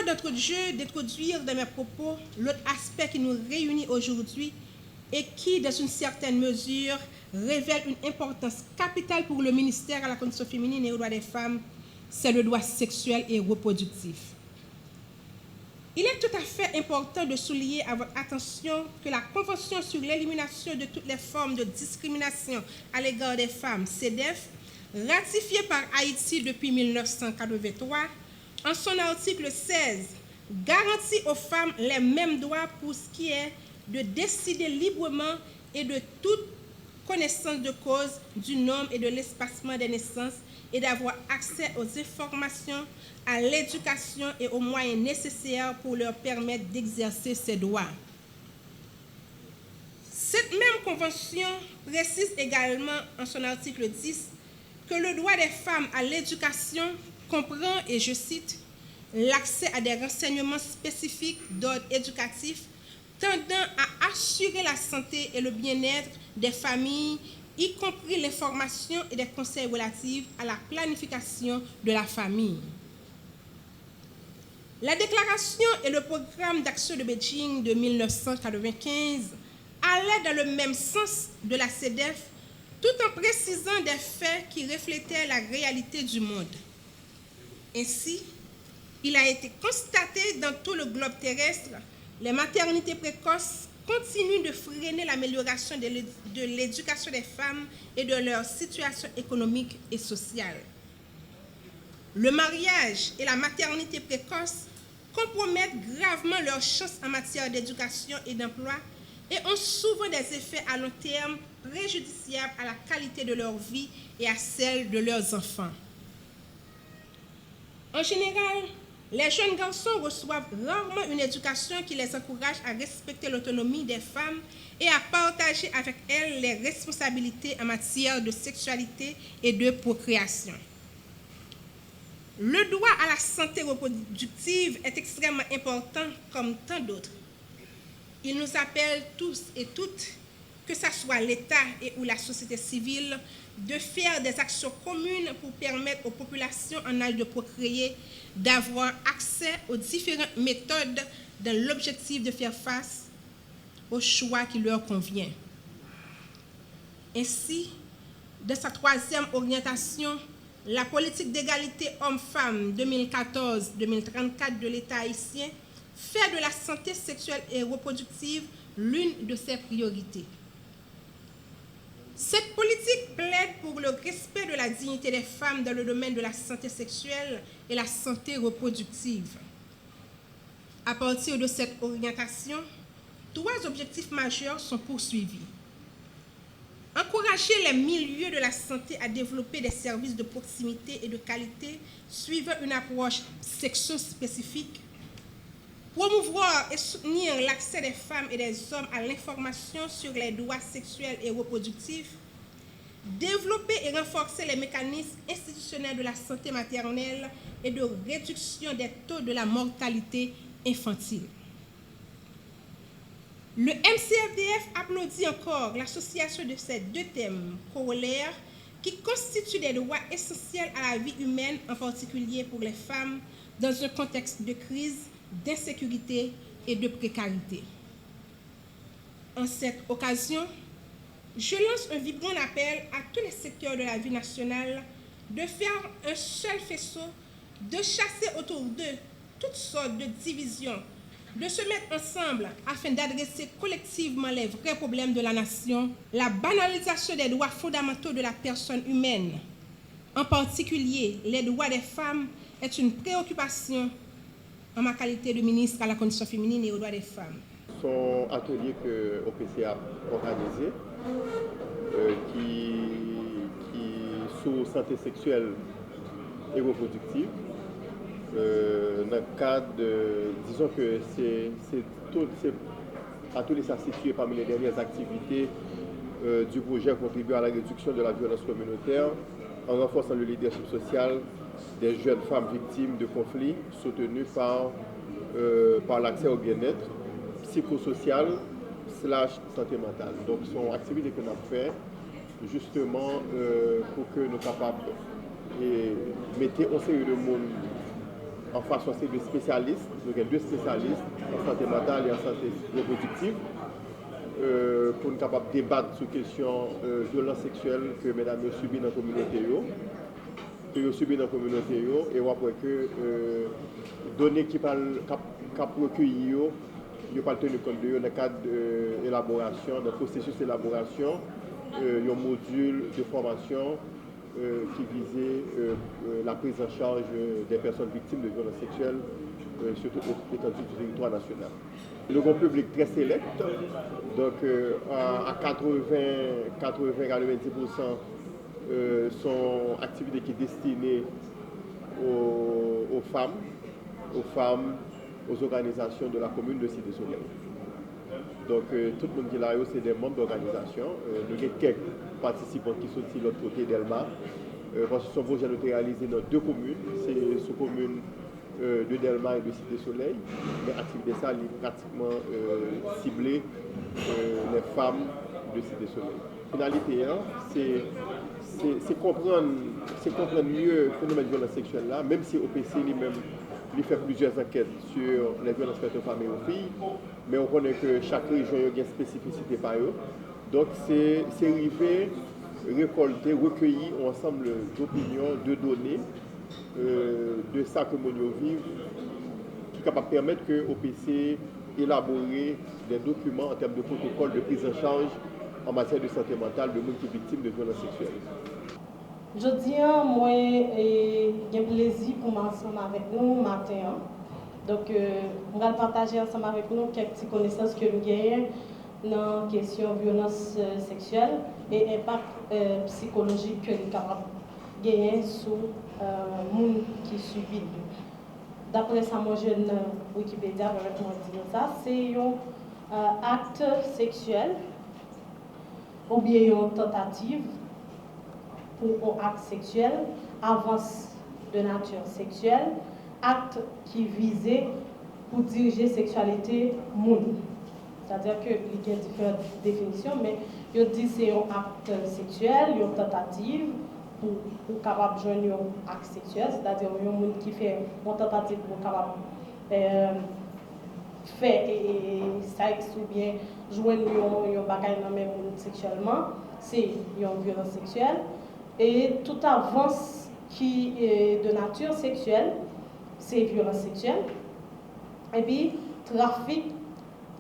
Permettez-moi d'introduire dans mes propos l'autre aspect qui nous réunit aujourd'hui et qui, dans une certaine mesure, révèle une importance capitale pour le ministère à la condition féminine et aux droits des femmes, c'est le droit sexuel et reproductif. Il est tout à fait important de souligner à votre attention que la Convention sur l'élimination de toutes les formes de discrimination à l'égard des femmes, CEDEF, ratifiée par Haïti depuis 1983, en son article 16, garantit aux femmes les mêmes droits pour ce qui est de décider librement et de toute connaissance de cause du nombre et de l'espacement des naissances et d'avoir accès aux informations, à l'éducation et aux moyens nécessaires pour leur permettre d'exercer ces droits. Cette même convention précise également en son article 10 que le droit des femmes à l'éducation comprend, et je cite, l'accès à des renseignements spécifiques d'ordre éducatif tendant à assurer la santé et le bien-être des familles, y compris l'information et des conseils relatifs à la planification de la famille. La déclaration et le programme d'action de Beijing de 1995 allaient dans le même sens de la CEDEF, tout en précisant des faits qui reflétaient la réalité du monde. Ainsi, il a été constaté dans tout le globe terrestre, les maternités précoces continuent de freiner l'amélioration de l'éducation des femmes et de leur situation économique et sociale. Le mariage et la maternité précoce compromettent gravement leurs chances en matière d'éducation et d'emploi et ont souvent des effets à long terme préjudiciables à la qualité de leur vie et à celle de leurs enfants. En général, les jeunes garçons reçoivent rarement une éducation qui les encourage à respecter l'autonomie des femmes et à partager avec elles les responsabilités en matière de sexualité et de procréation. Le droit à la santé reproductive est extrêmement important comme tant d'autres. Il nous appelle tous et toutes, que ce soit l'État et ou la société civile, de faire des actions communes pour permettre aux populations en âge de procréer d'avoir accès aux différentes méthodes dans l'objectif de faire face au choix qui leur convient. Ainsi, de sa troisième orientation, la politique d'égalité hommes-femmes 2014-2034 de l'État haïtien fait de la santé sexuelle et reproductive l'une de ses priorités. Cette politique plaide pour le respect de la dignité des femmes dans le domaine de la santé sexuelle et la santé reproductive. À partir de cette orientation, trois objectifs majeurs sont poursuivis. Encourager les milieux de la santé à développer des services de proximité et de qualité suivant une approche sexo-spécifique. Promouvoir et soutenir l'accès des femmes et des hommes à l'information sur les droits sexuels et reproductifs. Développer et renforcer les mécanismes institutionnels de la santé maternelle et de réduction des taux de la mortalité infantile. Le MCFDF applaudit encore l'association de ces deux thèmes corollaires qui constituent des droits essentiels à la vie humaine, en particulier pour les femmes, dans un contexte de crise, d'insécurité et de précarité. En cette occasion, je lance un vibrant appel à tous les secteurs de la vie nationale de faire un seul faisceau, de chasser autour d'eux toutes sortes de divisions, de se mettre ensemble afin d'adresser collectivement les vrais problèmes de la nation. La banalisation des droits fondamentaux de la personne humaine, en particulier les droits des femmes, est une préoccupation en ma qualité de ministre à la condition féminine et aux droits des femmes. Son atelier que OPC a organisé, qui sur santé sexuelle et reproductive, dans le cadre de, disons que c'est à tous les situé parmi les dernières activités du projet contribuant à la réduction de la violence communautaire en renforçant le leadership social des jeunes femmes victimes de conflits soutenues par l'accès au bien-être psychosocial / santé mentale. Donc, ce sont activités que nous avons fait justement pour que nous soyons capables de mettre en série de monde en façon c'est des spécialistes, donc il y a 2 spécialistes en santé mentale et en santé reproductive, pour nous capables de débattre sur la question de violence sexuelle que mesdames ont subi dans la communauté. Et après que données qui parlent recueillies, ils ne pas tenu compte de dans le cadre d'élaboration, de processus d'élaboration, un module de formation qui visait la prise en charge des personnes victimes de violences sexuelles sur toute l'étendue du territoire national. Le grand public très sélect, donc à 80-90% sont activités qui sont destinées aux femmes, aux organisations de la commune de Cité Soleil. Donc tout le monde qui est là, c'est des membres d'organisation. Nous avons quelques participants qui sont de l'autre côté d'Elma. Parce que son projet est réalisé dans 2 communes, c'est sous commune de Delma et de Cité Soleil. Mais l'activité ça est pratiquement ciblée les femmes de Cité Soleil. La finalité, c'est comprendre mieux le phénomène de violence sexuelle là, même si OPC lui-même il fait plusieurs enquêtes sur les violences faites aux femmes et aux filles, mais on connaît que chaque région a une spécificité par eux. Donc c'est arrivé, récolter, recueillir un ensemble d'opinions, de données, de ça que nous vivons, qui est capable de permettre que l'OPC élabore des documents en termes de protocole de prise en charge en matière de santé mentale de monde qui est victime de violences sexuelles. Je dis, moi, j'ai un plaisir pour m'ensemble avec nous matin. Donc, on va partager ensemble avec nous quelques petites connaissances que nous gagnons dans la question de violence sexuelle et impact psychologique que nous sommes capables de gagner sur les gens qui subissent. D'après ça, moi, je Wikipédia avec moi dire ça, c'est un acte sexuel ou bien une tentative pour un acte sexuel, avance de nature sexuelle, acte qui visait pour diriger sexualité monde. C'est-à-dire qu'il y a différentes définitions, mais il dit que c'est un acte sexuel, une tentative pour capable de joindre un acte sexuel, c'est-à-dire un monde qui fait une tentative pour capable faire sexe ou bien joindre un bagage dans même monde sexuellement, c'est une violence sexuelle. Et toute avance qui est de nature sexuelle, c'est violence sexuelle. Et puis, trafic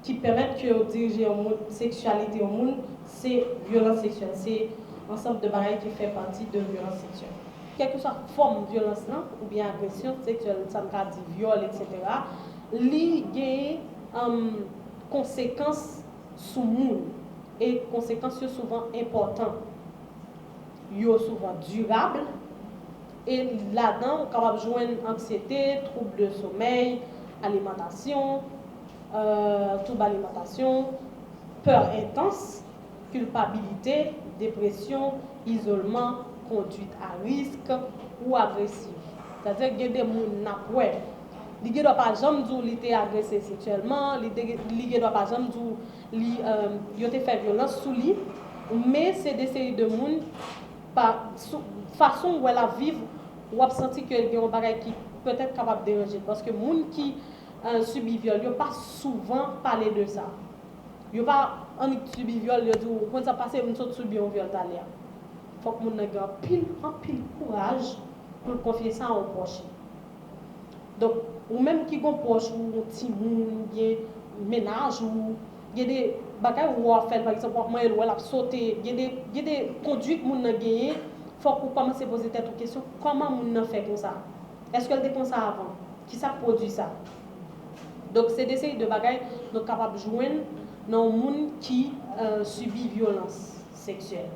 qui permet de diriger la sexualité au monde, c'est violence sexuelle. C'est un ensemble de barrières qui fait partie de violence sexuelle. Quelle que soit la forme de violence, ou bien agression sexuelle, ça me dit viol, etc., il y a des conséquences sur le monde. Et conséquences sont souvent importantes. Ils sont souvent durables. Et là-dedans, on est capable de joindre anxiété, troubles de sommeil, alimentation, troubles d'alimentation, peur intense, culpabilité, dépression, isolement, conduite à risque ou agressive. C'est-à-dire qu'il y a des gens qui ne doivent pas jamais dire qu'ils étaient agressés sexuellement, ils ne doivent pas jamais dire qu'ils ont fait violence sous lui, mais c'est des séries de gens par façon où elle a vivre ou a senti que il y a un bagage qui peut être capable de déranger parce que les gens qui subissent viol, ils ne pas souvent parler de ça. Ils ne pas en subit viol, ils disent quand ça passe une sorte subir un viol d'aller. Il faut que les gens aient un pile courage pour confier ça aux proches. Donc ou même qui ont proche ou un petit monde, un ménage ou il y a des bagages où on fait par exemple moi elle a sauté, il y a des conduites moun nan gagné, faut qu'on commence à poser cette question, comment moun nan fait comme ça? Est-ce qu'elle était comme ça avant? Qui ça produit ça? Donc c'est des séries de bagages nous capables de joindre dans le monde qui subit violence sexuelle.